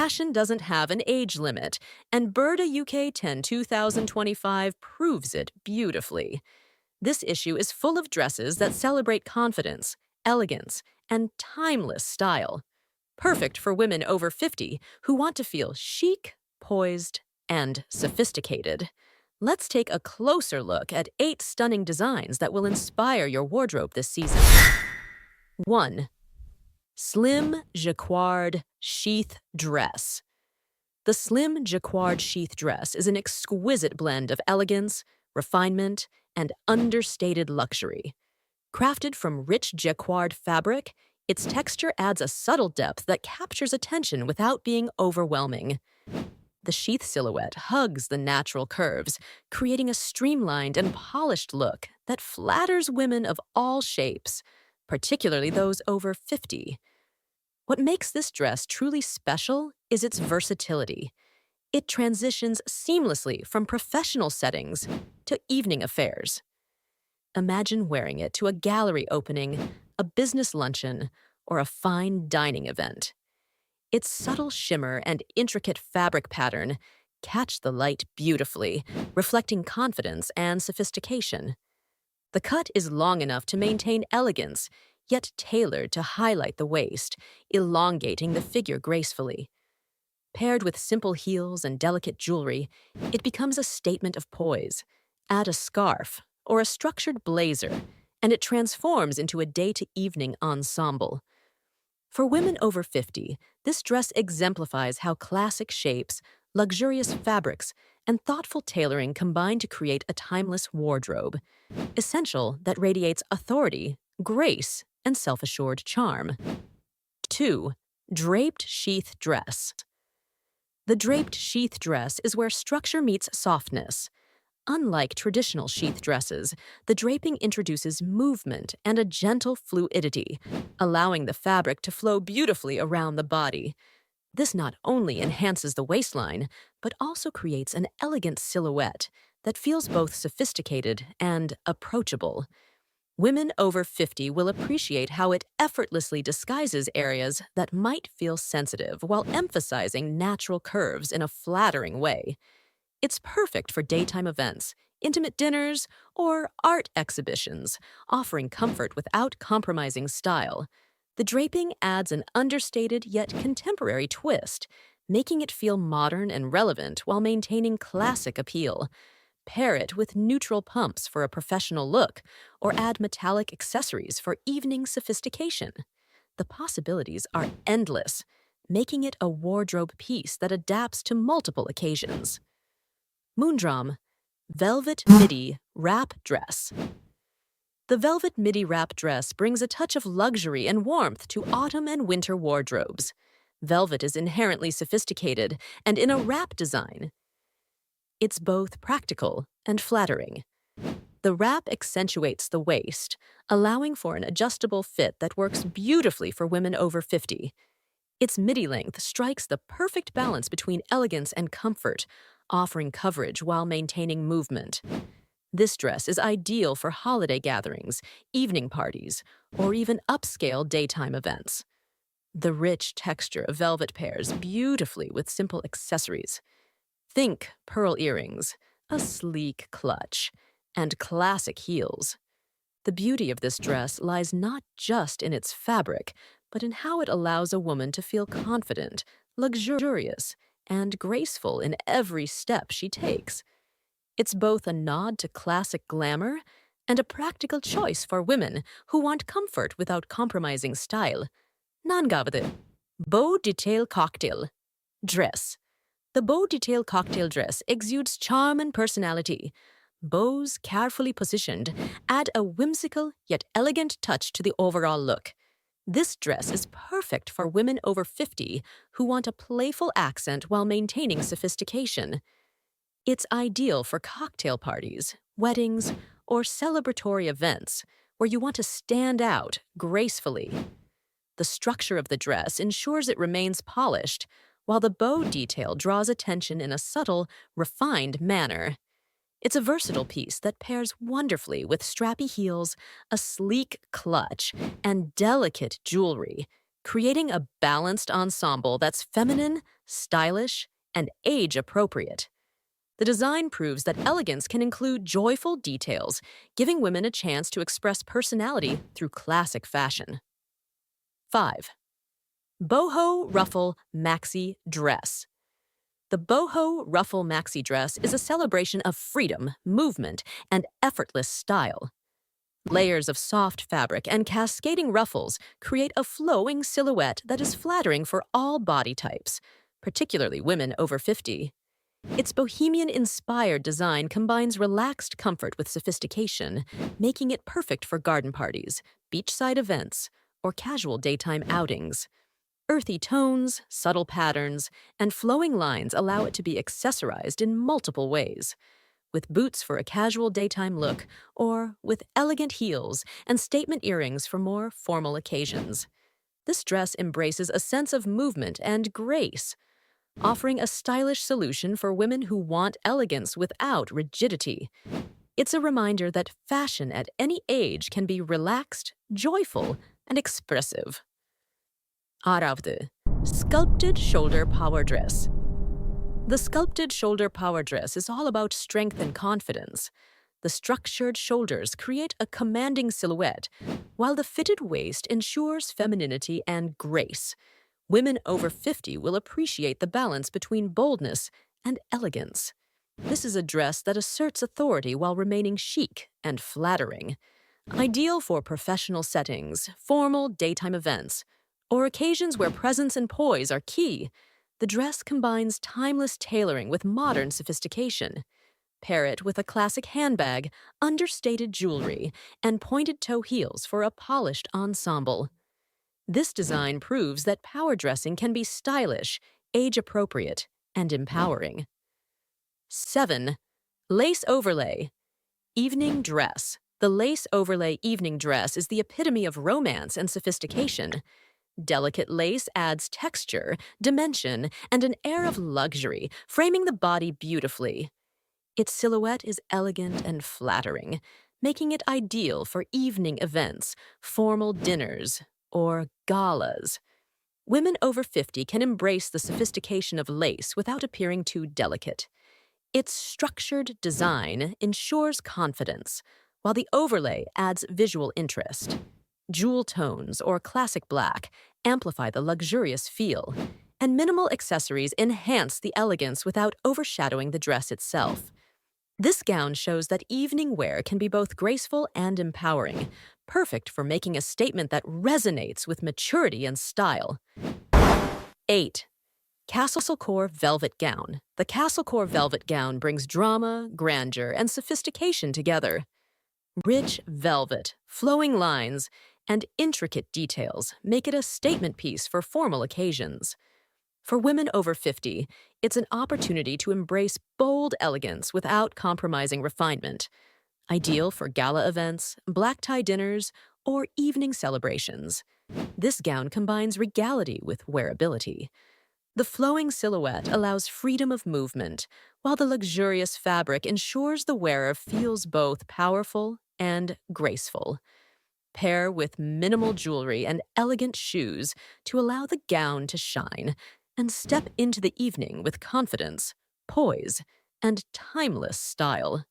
Fashion doesn't have an age limit, and Burda UK 10 2025 proves it beautifully. This issue is full of dresses that celebrate confidence, elegance, and timeless style. Perfect for women over 50 who want to feel chic, poised, and sophisticated. Let's take a closer look at 8 stunning designs that will inspire your wardrobe this season. 1. Slim Jacquard Sheath Dress. The Slim Jacquard Sheath Dress is an exquisite blend of elegance, refinement, and understated luxury. Crafted from rich jacquard fabric, its texture adds a subtle depth that captures attention without being overwhelming. The sheath silhouette hugs the natural curves, creating a streamlined and polished look that flatters women of all shapes, particularly those over 50. What makes this dress truly special is its versatility. It transitions seamlessly from professional settings to evening affairs. Imagine wearing it to a gallery opening, a business luncheon, or a fine dining event. Its subtle shimmer and intricate fabric pattern catch the light beautifully, reflecting confidence and sophistication. The cut is long enough to maintain elegance, yet tailored to highlight the waist, elongating the figure gracefully. Paired with simple heels and delicate jewelry, it becomes a statement of poise. Add a scarf or a structured blazer, and it transforms into a day-to-evening ensemble. For women over 50, this dress exemplifies how classic shapes, luxurious fabrics, and thoughtful tailoring combine to create a timeless wardrobe, essential that radiates authority, grace, and self-assured charm. 2. Draped Sheath Dress. The draped sheath dress is where structure meets softness. Unlike traditional sheath dresses, the draping introduces movement and a gentle fluidity, allowing the fabric to flow beautifully around the body. This not only enhances the waistline, but also creates an elegant silhouette that feels both sophisticated and approachable. Women over 50 will appreciate how it effortlessly disguises areas that might feel sensitive while emphasizing natural curves in a flattering way. It's perfect for daytime events, intimate dinners, or art exhibitions, offering comfort without compromising style. The draping adds an understated yet contemporary twist, making it feel modern and relevant while maintaining classic appeal. Pair it with neutral pumps for a professional look, or add metallic accessories for evening sophistication. The possibilities are endless, making it a wardrobe piece that adapts to multiple occasions. Moondrum Velvet Midi Wrap Dress. The Velvet Midi Wrap Dress brings a touch of luxury and warmth to autumn and winter wardrobes. Velvet is inherently sophisticated, and in a wrap design, it's both practical and flattering. The wrap accentuates the waist, allowing for an adjustable fit that works beautifully for women over 50. Its midi length strikes the perfect balance between elegance and comfort, offering coverage while maintaining movement. This dress is ideal for holiday gatherings, evening parties, or even upscale daytime events. The rich texture of velvet pairs beautifully with simple accessories. Think pearl earrings, a sleek clutch, and classic heels. The beauty of this dress lies not just in its fabric, but in how it allows a woman to feel confident, luxurious, and graceful in every step she takes. It's both a nod to classic glamour and a practical choice for women who want comfort without compromising style. Nangavade, Bow Detail Cocktail Dress. The Bow Detail Cocktail Dress exudes charm and personality. Bows, carefully positioned, add a whimsical yet elegant touch to the overall look. This dress is perfect for women over 50 who want a playful accent while maintaining sophistication. It's ideal for cocktail parties, weddings, or celebratory events where you want to stand out gracefully. The structure of the dress ensures it remains polished, while the bow detail draws attention in a subtle, refined manner. It's a versatile piece that pairs wonderfully with strappy heels, a sleek clutch, and delicate jewelry, creating a balanced ensemble that's feminine, stylish, and age-appropriate. The design proves that elegance can include joyful details, giving women a chance to express personality through classic fashion. 5. Boho Ruffle Maxi Dress. The Boho Ruffle Maxi Dress is a celebration of freedom, movement, and effortless style. Layers of soft fabric and cascading ruffles create a flowing silhouette that is flattering for all body types, particularly women over 50. Its bohemian-inspired design combines relaxed comfort with sophistication, making it perfect for garden parties, beachside events, or casual daytime outings. Earthy tones, subtle patterns, and flowing lines allow it to be accessorized in multiple ways, with boots for a casual daytime look, or with elegant heels and statement earrings for more formal occasions. This dress embraces a sense of movement and grace, offering a stylish solution for women who want elegance without rigidity. It's a reminder that fashion at any age can be relaxed, joyful, and expressive. Sculpted Shoulder Power Dress. The Sculpted Shoulder Power Dress is all about strength and confidence. The structured shoulders create a commanding silhouette, while the fitted waist ensures femininity and grace. Women over 50 will appreciate the balance between boldness and elegance. This is a dress that asserts authority while remaining chic and flattering. Ideal for professional settings, formal daytime events, or occasions where presence and poise are key, the dress combines timeless tailoring with modern sophistication. Pair it with a classic handbag, understated jewelry, and pointed-toe heels for a polished ensemble. This design proves that power dressing can be stylish, age-appropriate, and empowering. 7. Lace Overlay Evening Dress. The lace overlay evening dress is the epitome of romance and sophistication. Delicate lace adds texture, dimension, and an air of luxury, framing the body beautifully. Its silhouette is elegant and flattering, making it ideal for evening events, formal dinners, or galas. Women over 50 can embrace the sophistication of lace without appearing too delicate. Its structured design ensures confidence, while the overlay adds visual interest. Jewel tones or classic black amplify the luxurious feel, and minimal accessories enhance the elegance without overshadowing the dress itself. This gown shows that evening wear can be both graceful and empowering, perfect for making a statement that resonates with maturity and style. 8. Castlecore Velvet Gown. The Castlecore Velvet Gown brings drama, grandeur, and sophistication together. Rich velvet, flowing lines, and intricate details make it a statement piece for formal occasions. For women over 50, it's an opportunity to embrace bold elegance without compromising refinement. Ideal for gala events, black tie dinners, or evening celebrations. This gown combines regality with wearability. The flowing silhouette allows freedom of movement, while the luxurious fabric ensures the wearer feels both powerful and graceful. Pair with minimal jewelry and elegant shoes to allow the gown to shine, and step into the evening with confidence, poise, and timeless style.